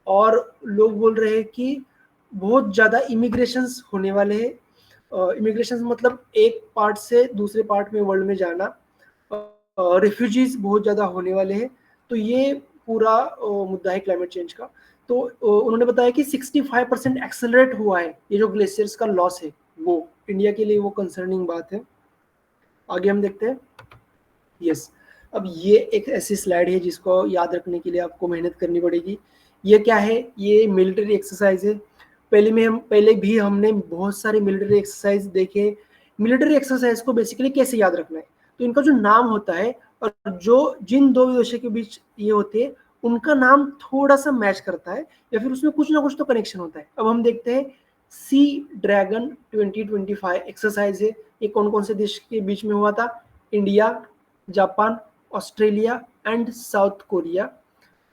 Speaker 1: और लोग बोल रहे हैं कि बहुत ज़्यादा इमिग्रेशंस होने वाले हैं। इमिग्रेशन मतलब एक पार्ट से दूसरे पार्ट में वर्ल्ड में जाना। रिफ्यूजीज बहुत ज़्यादा होने वाले हैं। तो ये पूरा मुद्दा है क्लाइमेट चेंज का। तो उन्होंने बताया कि 65% एक्सेलरेट हुआ है ये जो ग्लेशियर्स का लॉस है, वो इंडिया के लिए वो कंसर्निंग बात है। आगे हम देखते हैं। यस, अब ये एक ऐसी स्लाइड है जिसको याद रखने के लिए आपको मेहनत करनी पड़ेगी। ये क्या है? ये मिलिट्री एक्सरसाइज है। पहले भी हमने बहुत सारे मिलिट्री एक्सरसाइज देखे। मिलिट्री एक्सरसाइज को बेसिकली कैसे याद रखना है? तो इनका जो नाम होता है, और जो जिन दो विषय के बीच ये होते हैं, उनका नाम थोड़ा सा मैच करता है, या फिर उसमें कुछ ना कुछ तो कनेक्शन होता है। अब हम देखते हैं। सी ड्रैगन 2025 एक्सरसाइज है। ये कौन कौन से देश के बीच में हुआ था? India, Japan, Australia and south Korea.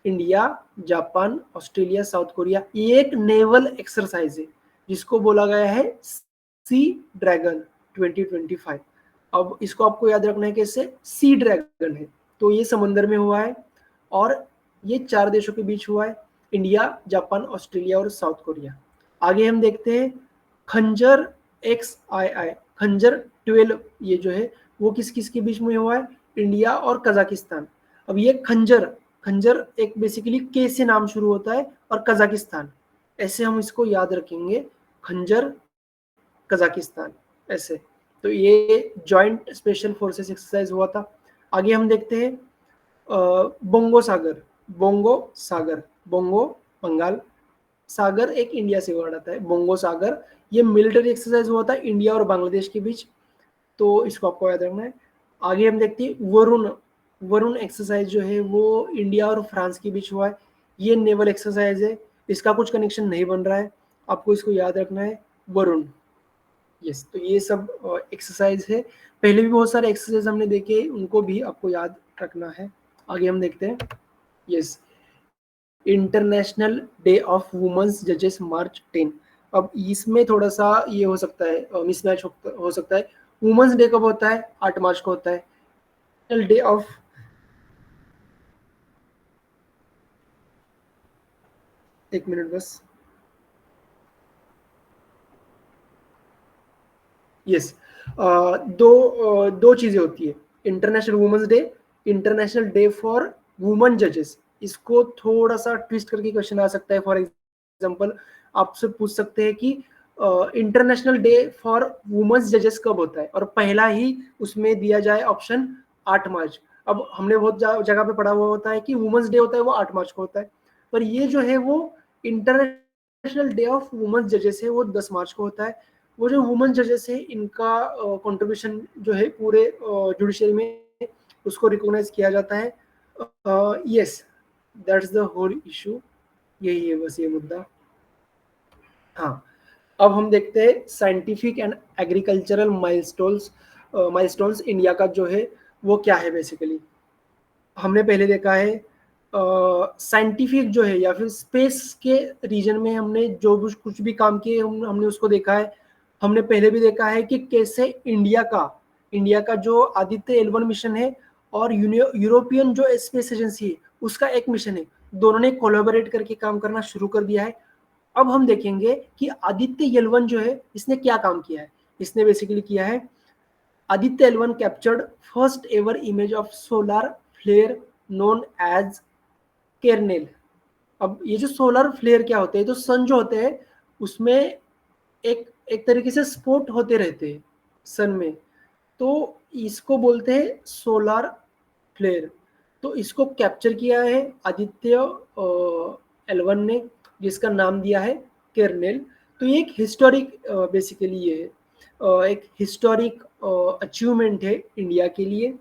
Speaker 1: India, Japan, Australia, south Korea. ये एक नेवल एक्सरसाइज है जिसको बोला गया है सी ड्रैगन 2025। अब इसको आपको याद रखना है कैसे? सी ड्रैगन है तो ये समंदर में हुआ है, और ये 4 देशों के बीच हुआ है, इंडिया, जापान, ऑस्ट्रेलिया और साउथ कोरिया। आगे हम देखते हैं। खंजर XII, खंजर 12 ये जो है वो किस किस के बीच में हुआ है? इंडिया और कजाकिस्तान। अब ये खंजर खंजर एक बेसिकली के से नाम शुरू होता है, और कजाकिस्तान, ऐसे हम इसको याद रखेंगे। खंजर, कजाकिस्तान, ऐसे। तो ये जॉइंट स्पेशल फोर्सेस एक्सरसाइज हुआ था। आगे हम देखते हैं। बोंगो सागर, बोंगो बंगाल, सागर एक इंडिया से वर्ड आता है, बोंगो सागर। ये मिलिट्री एक्सरसाइज हुआ था इंडिया और बांग्लादेश के बीच, तो इसको आपको याद रखना है। आगे हम देखते हैं वरुण। वरुण एक्सरसाइज जो है वो इंडिया और फ्रांस के बीच हुआ है। ये नेवल एक्सरसाइज है, इसका कुछ कनेक्शन नहीं बन रहा है, आपको इसको याद रखना है, वरुण। यस, तो ये सब एक्सरसाइज है। पहले भी बहुत सारे एक्सरसाइज हमने देखे, उनको भी आपको याद रखना है। आगे हम देखते हैं। Yes, International Day of Women's जजेस मार्च 10। अब इसमें थोड़ा सा ये हो सकता है, मिसमैच हो सकता है। वुमेन्स डे कब होता है? 8 मार्च को होता है। डे ऑफ, एक मिनट बस। यस, दो चीजें होती है। International Women's Day, International Day for Women जजेस, इसको थोड़ा सा ट्विस्ट करके क्वेश्चन आ सकता है। फॉर एग्जांपल आपसे पूछ सकते हैं कि इंटरनेशनल डे फॉर वुमेन्स जजेस कब होता है, और पहला ही उसमें दिया जाए ऑप्शन 8 मार्च। अब हमने बहुत जगह पे पढ़ा हुआ होता है कि वुमेन्स डे होता है वो 8 मार्च को होता है, पर ये जो है वो इंटरनेशनल डे ऑफ वुमेन्स जजेस है वो 10 मार्च को होता है। वो जो वुमेन जजेस है इनका कंट्रीब्यूशन जो है पूरे जुडिशरी में उसको रिकॉग्नाइज किया जाता है। Yes, that's the whole issue, यही है बस ये मुद्दा। हाँ, अब हम देखते हैं scientific and agricultural milestones India का जो है वो क्या है। बेसिकली हमने पहले देखा है साइंटिफिक जो है या फिर स्पेस के रीजन में हमने जो कुछ भी काम किए हमने उसको देखा है। हमने पहले भी देखा है कि कैसे इंडिया का जो आदित्य L1 मिशन है और यूरोपियन जो स्पेस एजेंसी है उसका एक मिशन है, दोनों ने कोलैबोरेट करके काम करना शुरू कर दिया है। अब हम देखेंगे कि आदित्य L1 जो है इसने क्या काम किया है। इसने बेसिकली किया है, Aditya L1 captured first ever image of solar flare known as kernel. अब ये जो सोलर फ्लेयर क्या होते हैं, तो सन जो होते हैं उसमें एक एक तरीके से स्पॉट होते रहते हैं सन में, तो इसको बोलते हैं सोलर फ्लेयर। तो इसको कैप्चर किया है आदित्य L1 ने, जिसका नाम दिया है केरनेल। तो ये एक हिस्टोरिक बेसिकली ये है एक हिस्टोरिक अचीवमेंट है इंडिया के लिए।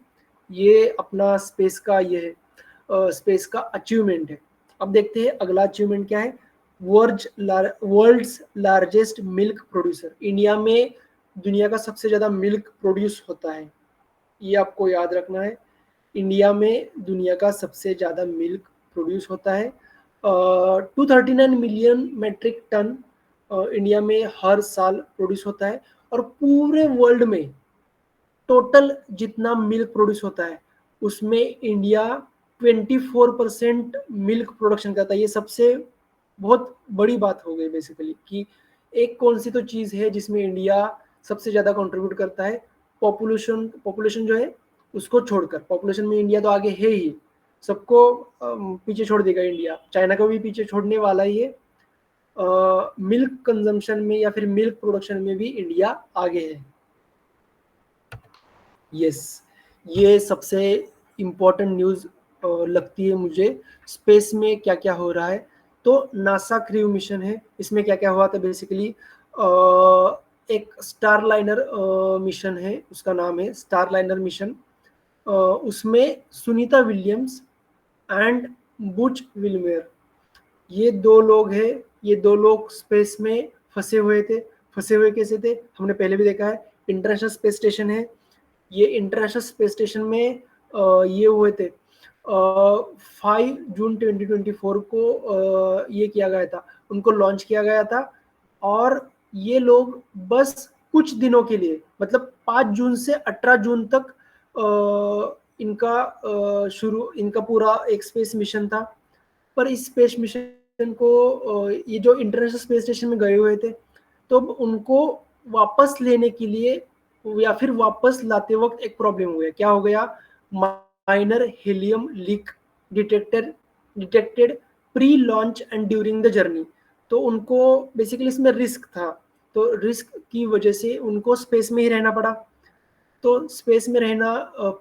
Speaker 1: ये अपना स्पेस का ये है स्पेस का अचीवमेंट है। अब देखते हैं अगला अचीवमेंट क्या है। World's largest milk producer, India में दुनिया का सबसे ज़्यादा मिल्क प्रोड्यूस होता है, ये आपको याद रखना है। इंडिया में दुनिया का सबसे ज़्यादा मिल्क प्रोड्यूस होता है। 239 मिलियन मेट्रिक टन इंडिया में हर साल प्रोड्यूस होता है, और पूरे वर्ल्ड में टोटल जितना मिल्क प्रोड्यूस होता है उसमें इंडिया 24% मिल्क प्रोडक्शन करता है। ये सबसे बहुत बड़ी बात हो गई बेसिकली कि एक कौन सी तो चीज़ है जिसमें इंडिया सबसे ज़्यादा कंट्रीब्यूट करता है। पॉपुलेशन जो है उसको छोड़कर, पॉपुलेशन में इंडिया तो आगे है ही, सबको पीछे छोड़ देगा इंडिया, चाइना को भी पीछे छोड़ने वाला ही है। मिल्क कंजम्पशन में या फिर मिल्क प्रोडक्शन में भी इंडिया आगे है। यस, ये सबसे इम्पोर्टेंट न्यूज़ लगती है मुझे। स्पेस में क्या क्या हो रहा है, तो नासा क्रू मिशन है, इसमें क्या क्या हुआ था बेसिकली। एक स्टार लाइनर मिशन है, उसका नाम है स्टार लाइनर मिशन। उसमें सुनीता विलियम्स एंड बुच विल्मेयर, ये दो लोग हैं। ये दो लोग स्पेस में फंसे हुए थे। फंसे हुए कैसे थे, हमने पहले भी देखा है। इंटरनेशनल स्पेस स्टेशन है, ये इंटरनेशनल स्पेस स्टेशन में ये हुए थे 5 जून 2024 को ये किया गया था, उनको लॉन्च किया गया था। और ये लोग बस कुछ दिनों के लिए, मतलब 5 जून से 18 जून तक इनका पूरा एक स्पेस मिशन था। पर इस स्पेस मिशन को ये जो इंटरनेशनल स्पेस स्टेशन में गए हुए थे, तो उनको वापस लेने के लिए या फिर वापस लाते वक्त एक प्रॉब्लम हो गया। क्या हो गया, minor helium leak detected pre launch and during the journey. तो उनको बेसिकली इसमें रिस्क था, तो रिस्क की वजह से उनको स्पेस में ही रहना पड़ा। तो स्पेस में रहना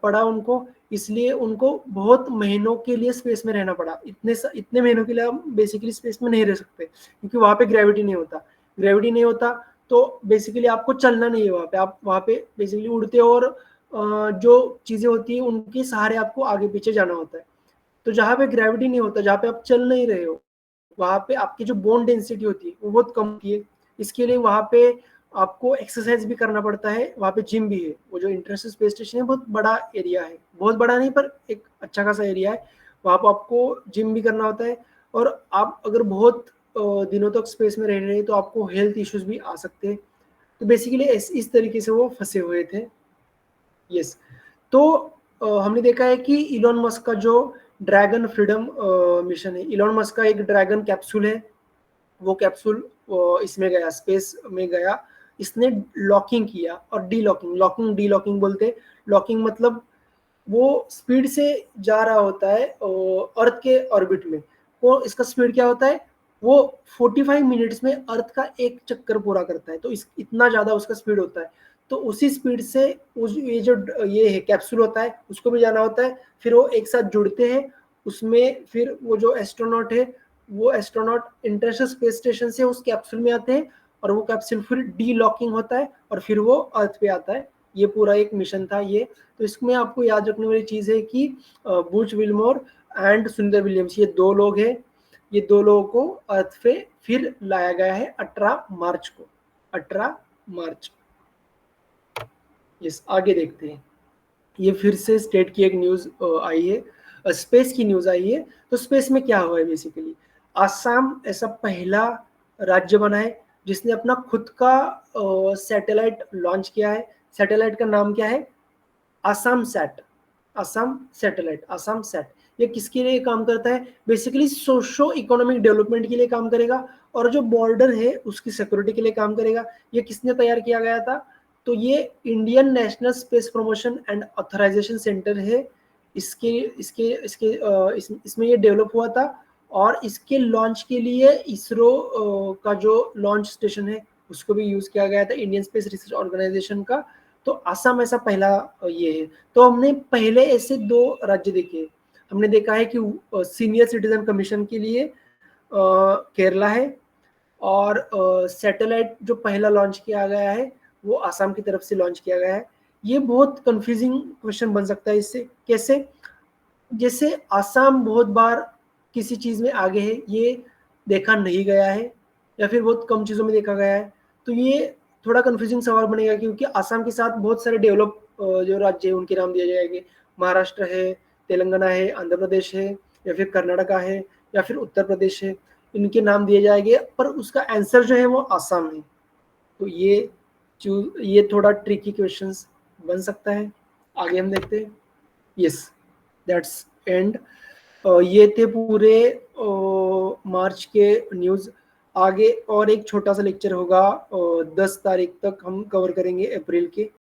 Speaker 1: पड़ा उनको, इसलिए उनको बहुत महीनों के लिए स्पेस में रहना पड़ा। इतने महीनों के लिए हम बेसिकली स्पेस में नहीं रह सकते, क्योंकि वहाँ पे ग्रेविटी नहीं होता। ग्रेविटी नहीं होता तो बेसिकली आपको चलना नहीं है वहाँ पे, आप वहाँ पे बेसिकली उड़ते हो, और जो चीज़ें होती है उनके सहारे आपको आगे पीछे जाना होता है। तो जहाँ पे ग्रेविटी नहीं होता, जहाँ पे आप चल नहीं रहे हो, वहाँ पे आपकी जो बोन डेंसिटी होती है वो बहुत कम होती है। इसके लिए वहाँ पे आपको एक्सरसाइज भी करना पड़ता है, वहाँ पे जिम भी है। वो जो इंटरनेशनल स्पेस स्टेशन है बहुत बड़ा एरिया है, बहुत बड़ा नहीं पर एक अच्छा खासा एरिया है, वहाँ पर आपको जिम भी करना होता है। और आप अगर बहुत दिनों तक स्पेस में रह रहे हैं तो आपको हेल्थ इश्यूज भी आ सकते हैं। तो बेसिकली इस तरीके से वो फंसे हुए थे। यस, तो हमने देखा है कि इलॉन मस्क का जो ड्रैगन फ्रीडम मिशन है, इलॉन मस्क का एक ड्रैगन कैप्सूल है, वो कैप्सूल इसमें गया, स्पेस में गया। इसने लॉकिंग किया और D locking, locking D locking बोलते हैं। लॉकिंग मतलब वो स्पीड से जा रहा होता है अर्थ के ऑर्बिट में। वो इसका स्पीड क्या होता है, वो 45 मिनट्स में अर्थ का एक चक्कर पूरा करता है, तो इस इतना ज़्यादा उसका स्पीड होता है। तो उसी स्पीड से ये जो ये है कैप्सूल होता है उसको भी जाना होता है, फिर वो एक साथ जुड़ते हैं उसमें, फिर वो जो एस्ट्रोनॉट है वो एस्ट्रोनॉट इंटरनेशनल स्पेस स्टेशन से उस कैप्सूल में आते हैं, और वो कैप्सूल फिर डी लॉकिंग होता है और फिर वो अर्थ पे आता है। ये पूरा एक मिशन था ये। तो इसमें आपको याद रखने वाली चीज़ है कि बुच विल्मोर एंड सुंदर विलियम्स, ये दो लोग हैं, ये दो लोगों को अर्थ पे फिर लाया गया है 18 मार्च को, 18 मार्च। यस, आगे देखते हैं। ये फिर से स्टेट की एक न्यूज़ आई है, स्पेस की न्यूज़ आई है। तो स्पेस में क्या हुआ है बेसिकली, आसाम ऐसा पहला राज्य बना है जिसने अपना खुद का सैटेलाइट लॉन्च किया है। सैटेलाइट का नाम क्या है, Assam sat, Assam satellite, Assam sat. ये किसके लिए काम करता है, बेसिकली सोशो इकोनॉमिक डेवलपमेंट के लिए काम करेगा, और जो बॉर्डर है उसकी सिक्योरिटी के लिए काम करेगा। ये किसने तैयार किया गया था, तो ये Indian National Space Promotion and Authorisation Centre है। इसके इसके इसके इसमें ये डेवलप हुआ था, और इसके लॉन्च के लिए इसरो का जो लॉन्च स्टेशन है उसको भी यूज किया गया था, इंडियन स्पेस रिसर्च ऑर्गेनाइजेशन का। तो असम ऐसा पहला ये है। तो हमने पहले ऐसे दो राज्य देखे, हमने देखा है कि सीनियर सिटीजन कमीशन के लिए केरला है, और सैटेलाइट जो पहला लॉन्च किया गया है वो आसाम की तरफ से लॉन्च किया गया है। ये बहुत कंफ्यूजिंग क्वेश्चन बन सकता है इससे, कैसे, जैसे आसाम बहुत बार किसी चीज़ में आगे है, ये देखा नहीं गया है, या फिर बहुत कम चीज़ों में देखा गया है। तो ये थोड़ा कंफ्यूजिंग सवाल बनेगा, क्योंकि आसाम के साथ बहुत सारे डेवलप जो राज्य है उनके नाम दिए जाएंगे। महाराष्ट्र है, तेलंगाना है, आंध्र प्रदेश है, या फिर कर्नाटका है, या फिर उत्तर प्रदेश है, इनके नाम दिए जाएंगे, पर उसका आंसर जो है वो आसाम है। तो ये थोड़ा ट्रिकी क्वेश्चंस बन सकता है। आगे हम देखते हैं। Yes, that's and. ये थे पूरे मार्च के न्यूज़। आगे और एक छोटा सा लेक्चर होगा 10 तारीख तक हम कवर करेंगे अप्रैल के।